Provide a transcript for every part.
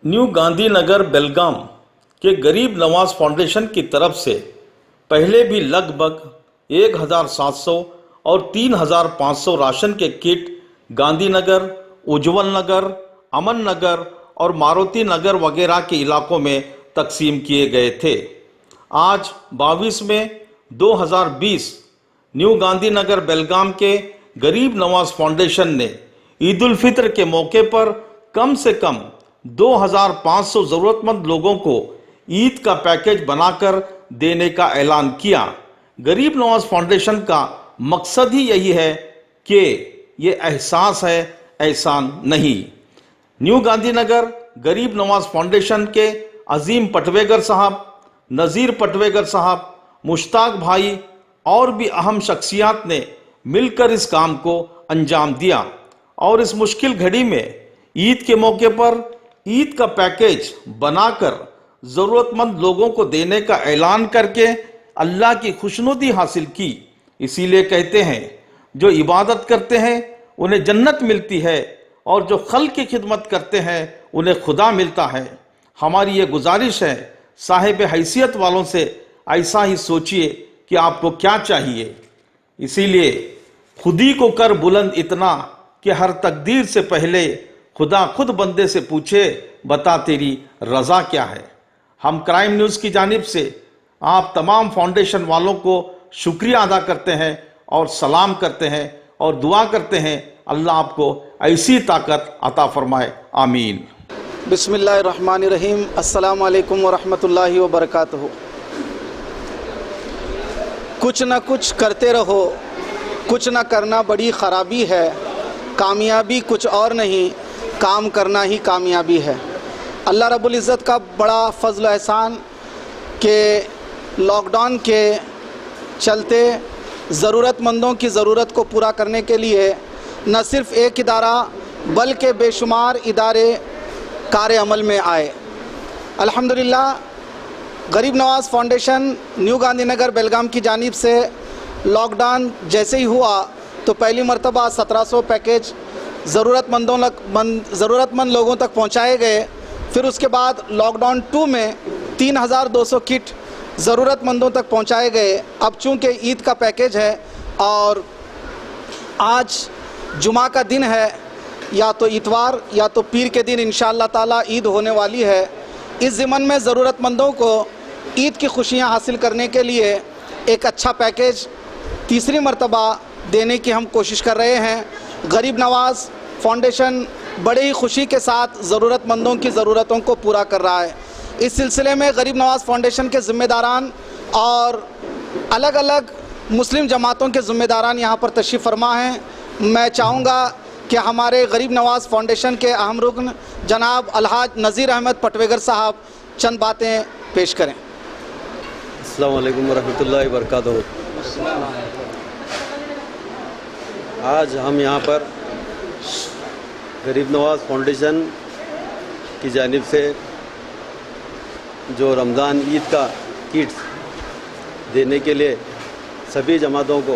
New Gandhinagar बेलगाम के गरीब Nawaz foundation की तरफ से पहले भी लगभग 1700 और 3500 राशन के किट गांधीनगर, उज्जवल नगर, अमन नगर और मारुति नगर वगैरह के इलाकों में तकसीम किए गए थे। आज 22 मई 2020 न्यू गांधीनगर बेलगाम के गरीब नवाज फाउंडेशन ने ईद उल फित्र के मौके पर कम से कम 2500 जरूरतमंद लोगों को ईद का पैकेज बनाकर देने का ऐलान किया। गरीब नवाज फाउंडेशन का मकसद ही यही है कि ये एहसास है, एहसान नहीं। न्यू गांधीनगर गरीब नवाज फाउंडेशन के अजीम पटवेगर साहब, नज़ीर पटवेगर साहब, मुश्ताक भाई और भी अहम शख्सियात ने मिलकर इस काम को अंजाम दिया और इस मुश्किल घड़ी में ईद के मौके पर ईद का पैकेज बनाकर ज़रूरतमंद लोगों को देने का ऐलान करके अल्लाह की खुशनुदी हासिल की। इसीलिए कहते हैं जो इबादत करते हैं उन्हें जन्नत मिलती है और जो खल की खिदमत करते हैं उन्हें खुदा मिलता है। हमारी ये गुजारिश है साहिब हैसियत वालों से, ऐसा ही सोचिए कि आपको क्या चाहिए। इसीलिए खुदी को कर बुलंद इतना कि हर तकदीर से पहले खुदा खुद बंदे से पूछे, बता तेरी रजा क्या है। हम क्राइम न्यूज़ की जानिब से आप तमाम फाउंडेशन वालों को शुक्रिया अदा करते हैं और सलाम करते हैं और दुआ करते हैं अल्लाह आपको ऐसी ताकत अता फरमाए। आमीन। बिस्मिल्लाहिर्रहमानिर्रहीम। अस्सलामु अलैकुम वरहमतुल्लाहि वबरकातुहू। कुछ न कुछ करते रहो, कुछ न करना बड़ी ख़राबी है। कामयाबी कुछ और नहीं, काम करना ही कामयाबी है। अल्लाह रब्बुल इज़्ज़त का बड़ा फ़ज़्ल एहसान के लॉकडाउन के चलते ज़रूरतमंदों की ज़रूरत को पूरा करने के लिए न सिर्फ़ एक इदारा बल्कि बेशुमार इदारे कार्य अमल में आए। अल्हम्दुलिल्लाह गरीब नवाज़ फाउंडेशन न्यू गांधीनगर बेलगाम की जानिब से लॉकडाउन जैसे ही हुआ तो पहली मरतबा 1700 पैकेज ज़रूरतमंद लोगों तक पहुंचाए गए। फिर उसके बाद लॉकडाउन 2 में 3200 किट ज़रूरतमंदों तक पहुंचाए गए। अब चूँकि ईद का पैकेज है और आज जुमा का दिन है, या तो इतवार या तो पीर के दिन इंशाअल्लाह ताला ईद होने वाली है। इस ज़िमन में ज़रूरतमंदों को ईद की खुशियां हासिल करने के लिए एक अच्छा पैकेज तीसरी मरतबा देने की हम कोशिश कर रहे हैं। गरीब नवाज़ फाउंडेशन बड़े ही खुशी के साथ ज़रूरतमंदों की ज़रूरतों को पूरा कर रहा है। इस सिलसिले में गरीब नवाज़ फाउंडेशन के ज़िम्मेदारान और अलग अलग मुस्लिम जमातों के ज़िम्मेदारान यहाँ पर तशरीफ़ फरमा हैं। मैं चाहूँगा कि हमारे गरीब नवाज़ फाउंडेशन के अहम रुकन जनाब अलहाज नज़ीर अहमद पटवेगर साहब चंद बातें पेश करें। अस्सलामु अलैकुम वरहमतुल्लाहि वबरकातुहू। आज हम यहाँ पर गरीब नवाज़ फाउंडेशन की जानिब से जो रमज़ान ईद का किट्स देने के लिए सभी जमातों को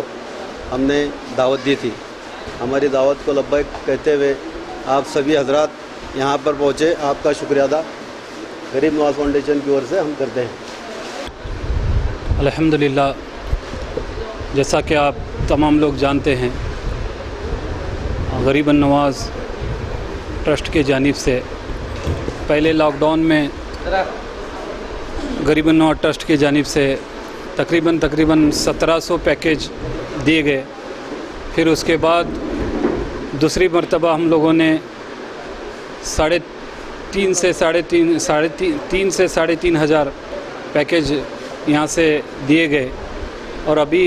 हमने दावत दी थी। हमारी दावत को लब्बैक कहते हुए आप सभी हजरात यहाँ पर पहुँचे, आपका शुक्रिया अदा गरीब नवाज़ फाउंडेशन की ओर से हम करते हैं। अल्हम्दुलिल्लाह, जैसा कि आप तमाम लोग जानते हैं, गरीब नवाज़ ट्रस्ट के जानिब से पहले लॉकडाउन में गरीब नवाज़ ट्रस्ट की जानिब से तकरीबन 1700 पैकेज दिए गए। फिर उसके बाद दूसरी मरतबा हम लोगों ने 3.5 से साढ़े तीन हज़ार पैकेज यहाँ से दिए गए और अभी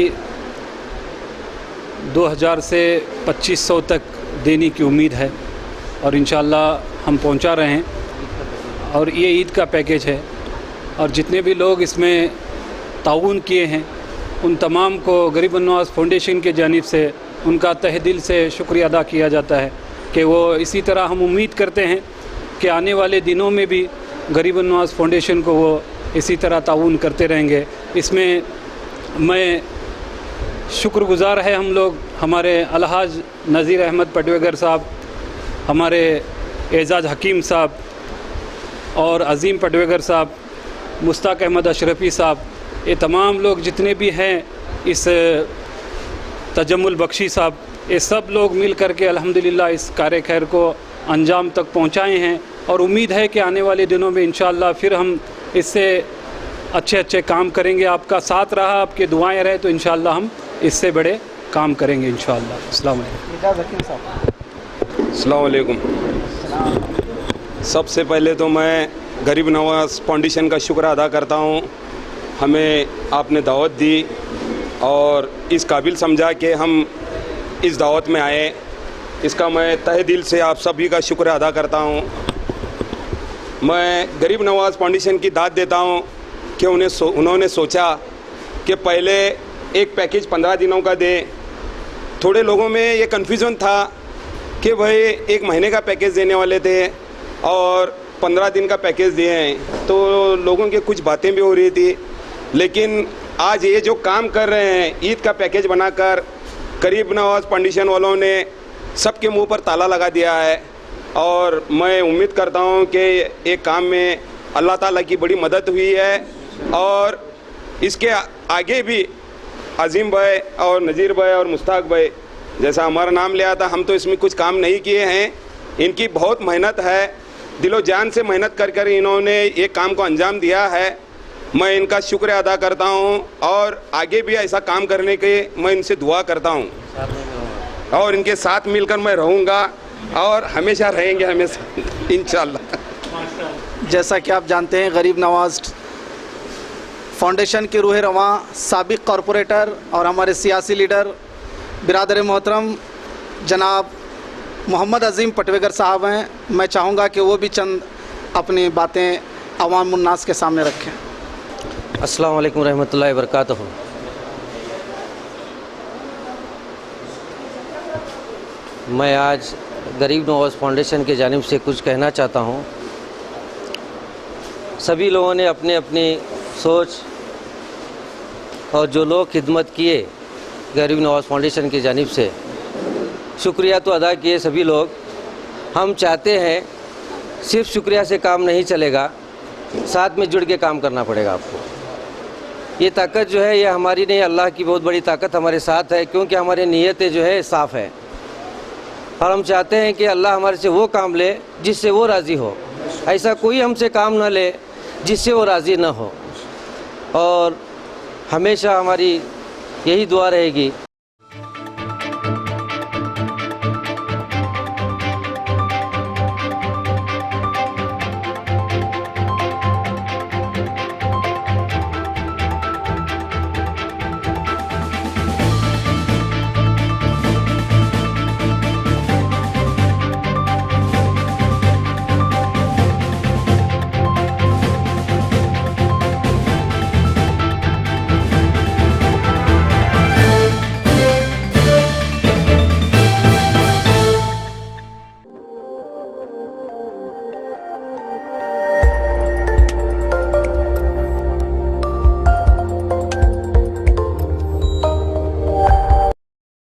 2000 से 2500 तक देने की उम्मीद है और इंशाअल्लाह हम पहुँचा रहे हैं। और ये ईद का पैकेज है और जितने भी लोग इसमें ताउन किए हैं उन तमाम को गरीब नवाज़ फाउंडेशन के जानिब से उनका तहे दिल से शुक्रिया अदा किया जाता है कि वो इसी तरह हम उम्मीद करते हैं कि आने वाले दिनों में भी गरीब नवाज़ फाउंडेशन को वो इसी तरह ताउन करते रहेंगे। इसमें मैं शुक्रगुज़ार है हम लोग, हमारे अलहाज नज़ीर अहमद पटवेगर साहब, हमारे एजाज हकीम साहब, और अज़ीम पटवेगर साहब, मुश्ताक अहमद अशरफ़ी साहब, ये तमाम लोग जितने भी हैं, इस तजम्मुल बख्शी साहब, ये सब लोग मिल कर के अल्हम्दुलिल्लाह इस कार्य खैर को अंजाम तक पहुंचाए हैं। और उम्मीद है कि आने वाले दिनों में इंशाअल्लाह फिर हम इससे अच्छे अच्छे काम करेंगे। आपका साथ रहा, आपके दुआएं रहे तो इंशाअल्लाह हम इससे बड़े काम करेंगे इंशाअल्लाह। अस्सलाम वालेकुम। सबसे पहले तो मैं गरीब नवाज़ फाउंडेशन का शुक्र अदा करता हूँ। हमें आपने दावत दी और इस काबिल समझा कि हम इस दावत में आए, इसका मैं तहे दिल से आप सभी का शुक्र अदा करता हूँ। मैं गरीब नवाज़ फाउंडेशन की दाद देता हूँ कि उन्होंने सोचा कि पहले एक पैकेज 15 दिनों का दें। थोड़े लोगों में ये कन्फ्यूज़न था कि भाई एक महीने का पैकेज देने वाले थे और 15 दिन का पैकेज दिए हैं, तो लोगों की कुछ बातें भी हो रही थी। लेकिन आज ये जो काम कर रहे हैं, ईद का पैकेज बनाकर गरीब नवाज़ फाउंडेशन वालों ने सबके मुंह पर ताला लगा दिया है। और मैं उम्मीद करता हूँ कि एक काम में अल्लाह ताला की बड़ी मदद हुई है और इसके आगे भी अज़ीम भाई और नज़ीर भाई और मुश्ताक भाई जैसा हमारा नाम लिया था, हम तो इसमें कुछ काम नहीं किए हैं। इनकी बहुत मेहनत है, दिलो जान से मेहनत कर कर इन्होंने ये काम को अंजाम दिया है। मैं इनका शुक्र अदा करता हूँ और आगे भी ऐसा काम करने के मैं इनसे दुआ करता हूँ और इनके साथ मिलकर मैं रहूँगा और हमेशा रहेंगे हमेशा इंशाअल्लाह। जैसा कि आप जानते हैं, गरीब नवाज फाउंडेशन के रूह रवां साबिक कॉरपोरेटर और हमारे सियासी लीडर बिरादर मोहतरम जनाब मोहम्मद अज़ीम पटवेगर साहब हैं। मैं चाहूँगा कि वो भी चंद अपनी बातें अवाम उन्नास के सामने रखें। अस्सलाम वालेकुम रहमतुल्लाहि वबरकातुहू। मैं आज गरीब नवाज़ फाउंडेशन के जानिब से कुछ कहना चाहता हूँ। सभी लोगों ने अपनी अपनी सोच और जो लोग खिदमत किए गरीब नवाज़ फाउंडेशन की जानिब से, शुक्रिया तो अदा किए सभी लोग। हम चाहते हैं सिर्फ शुक्रिया से काम नहीं चलेगा, साथ में जुड़ के काम करना पड़ेगा आपको। ये ताकत जो है ये हमारी नहीं, अल्लाह की बहुत बड़ी ताकत हमारे साथ है, क्योंकि हमारी नीयतें जो है साफ़ है और हम चाहते हैं कि अल्लाह हमारे से वो काम ले जिससे वो राज़ी हो। ऐसा कोई हमसे काम न ले जिससे वो राज़ी न हो। और हमेशा हमारी यही दुआ रहेगी